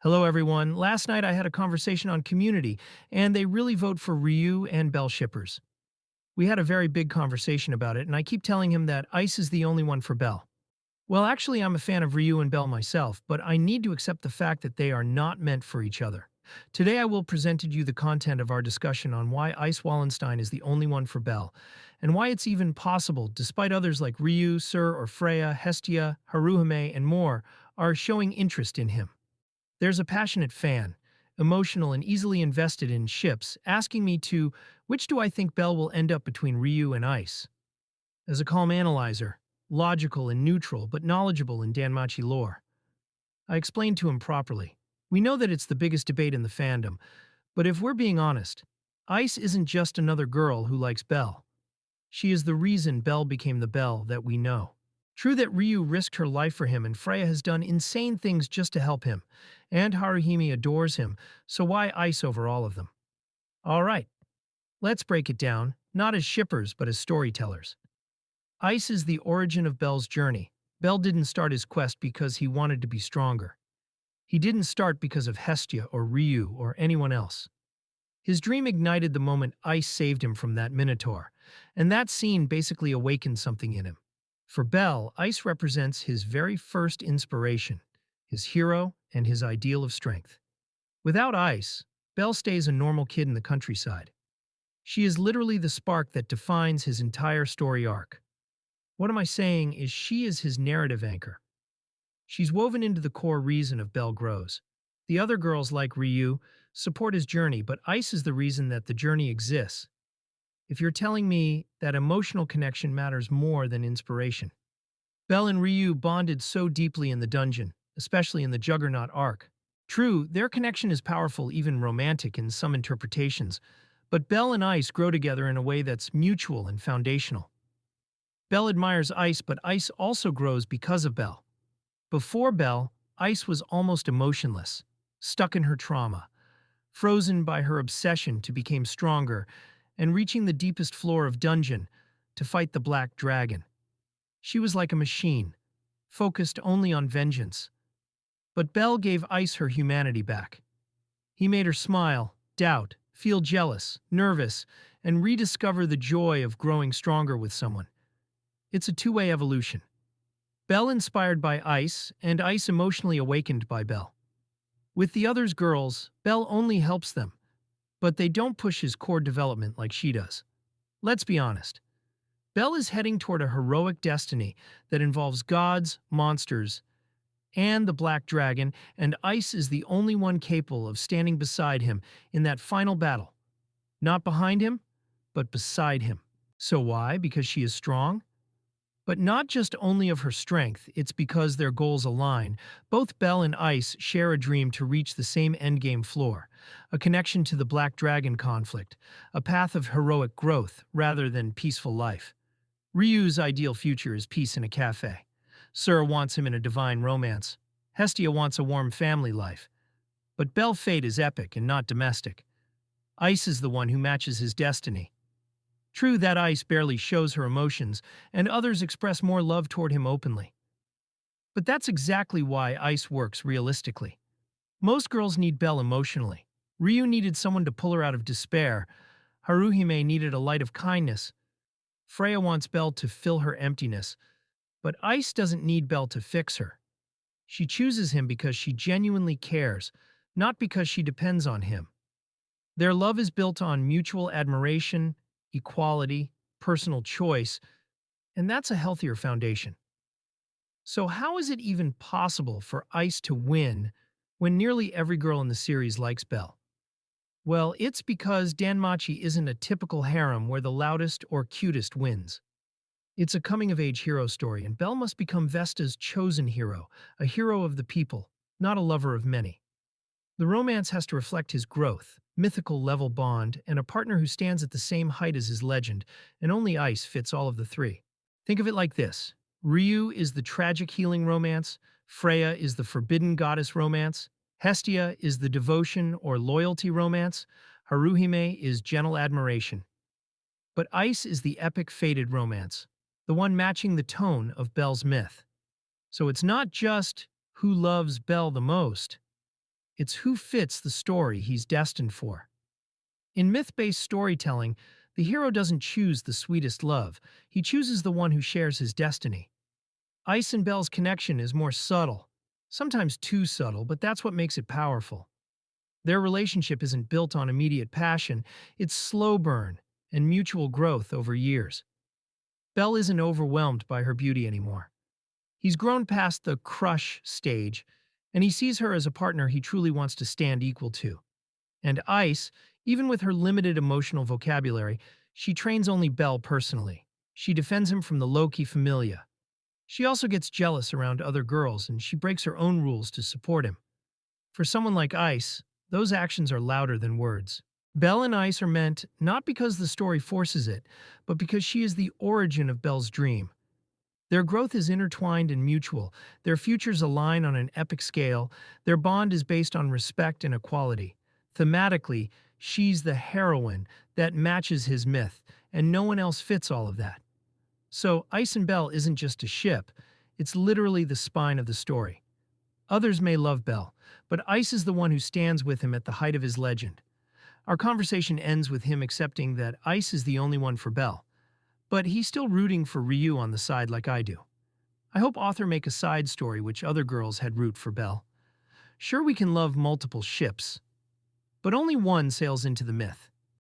Hello, everyone. Last night I had a conversation on Community, and they really vote for Ryu and Bell shippers. We had a very big conversation about it, and I keep telling him that Ice is the only one for Bell. Well, actually, I'm a fan of Ryu and Bell myself, but I need to accept the fact that they are not meant for each other. Today I will present to you the content of our discussion on why Ice Wallenstein is the only one for Bell, and why it's even possible, despite others like Ryu, Sir or Freya, Hestia, Haruhime, and more, are showing interest in him. There's a passionate fan, emotional and easily invested in ships, asking me to, which do I think Bell will end up between Ryu and Ice? As a calm analyzer, logical and neutral but knowledgeable in Danmachi lore, I explained to him properly. We know that it's the biggest debate in the fandom, but if we're being honest, Ice isn't just another girl who likes Bell. She is the reason Bell became the Bell that we know. True that Ryu risked her life for him and Freya has done insane things just to help him, and Haruhime adores him, so why Ice over all of them? Alright, let's break it down, not as shippers but as storytellers. Ice is the origin of Bell's journey. Bell didn't start his quest because he wanted to be stronger. He didn't start because of Hestia or Ryu or anyone else. His dream ignited the moment Ice saved him from that Minotaur, and that scene basically awakened something in him. For Bell, Ice represents his very first inspiration, his hero and his ideal of strength. Without Ice, Bell stays a normal kid in the countryside. She is literally the spark that defines his entire story arc. What am I saying is she is his narrative anchor. She's woven into the core reason of Bell grows. The other girls, like Ryu, support his journey, but Ice is the reason that the journey exists. If you're telling me that emotional connection matters more than inspiration. Bell and Ryu bonded so deeply in the dungeon, especially in the Juggernaut arc. True, their connection is powerful, even romantic in some interpretations, but Bell and Ice grow together in a way that's mutual and foundational. Bell admires Ice, but Ice also grows because of Bell. Before Bell, Ice was almost emotionless, stuck in her trauma, frozen by her obsession to become stronger, and reaching the deepest floor of dungeon to fight the Black Dragon. She was like a machine, focused only on vengeance. But Bell gave Ice her humanity back. He made her smile, doubt, feel jealous, nervous, and rediscover the joy of growing stronger with someone. It's a two-way evolution. Bell inspired by Ice, and Ice emotionally awakened by Bell. With the others girls, Bell only helps them, but they don't push his core development like she does. Let's be honest. Bell is heading toward a heroic destiny that involves gods, monsters, and the Black Dragon, and Ice is the only one capable of standing beside him in that final battle. Not behind him, but beside him. So why? Because she is strong? But not just only of her strength, it's because their goals align. Both Bell and Ice share a dream to reach the same endgame floor, a connection to the Black Dragon conflict, a path of heroic growth rather than peaceful life. Ryu's ideal future is peace in a cafe. Sir wants him in a divine romance. Hestia wants a warm family life. But Bell's fate is epic and not domestic. Ice is the one who matches his destiny. True that Ice barely shows her emotions, and others express more love toward him openly. But that's exactly why Ice works realistically. Most girls need Bell emotionally. Ryu needed someone to pull her out of despair. Haruhime needed a light of kindness. Freya wants Bell to fill her emptiness. But Ice doesn't need Bell to fix her. She chooses him because she genuinely cares, not because she depends on him. Their love is built on mutual admiration, equality, personal choice, and that's a healthier foundation. So how is it even possible for Ice to win when nearly every girl in the series likes Bell? Well, it's because Danmachi isn't a typical harem where the loudest or cutest wins. It's a coming-of-age hero story, and Bell must become Vesta's chosen hero, a hero of the people, not a lover of many. The romance has to reflect his growth, mythical level bond, and a partner who stands at the same height as his legend, and only Ice fits all of the three. Think of it like this. Ryu is the tragic healing romance, Freya is the forbidden goddess romance, Hestia is the devotion or loyalty romance, Haruhime is gentle admiration. But Ice is the epic fated romance, the one matching the tone of Bell's myth. So it's not just who loves Bell the most, It's who fits the story he's destined for. In myth-based storytelling, the hero doesn't choose the sweetest love, he chooses the one who shares his destiny. Ice and Belle's connection is more subtle, sometimes too subtle, but that's what makes it powerful. Their relationship isn't built on immediate passion, it's slow burn and mutual growth over years. Belle isn't overwhelmed by her beauty anymore. He's grown past the crush stage, and he sees her as a partner he truly wants to stand equal to. And Ice, even with her limited emotional vocabulary, she trains only Belle personally. She defends him from the low-key familia. She also gets jealous around other girls, and she breaks her own rules to support him. For someone like Ice, those actions are louder than words. Belle and Ice are meant not because the story forces it, but because she is the origin of Belle's dream. Their growth is intertwined and mutual, their futures align on an epic scale, their bond is based on respect and equality. Thematically, she's the heroine that matches his myth, and no one else fits all of that. So, Ice and Belle isn't just a ship, it's literally the spine of the story. Others may love Belle, but Ice is the one who stands with him at the height of his legend. Our conversation ends with him accepting that Ice is the only one for Belle, but he's still rooting for Ryu on the side like I do. I hope author make a side story which other girls had root for Belle. Sure, we can love multiple ships, but only one sails into the myth.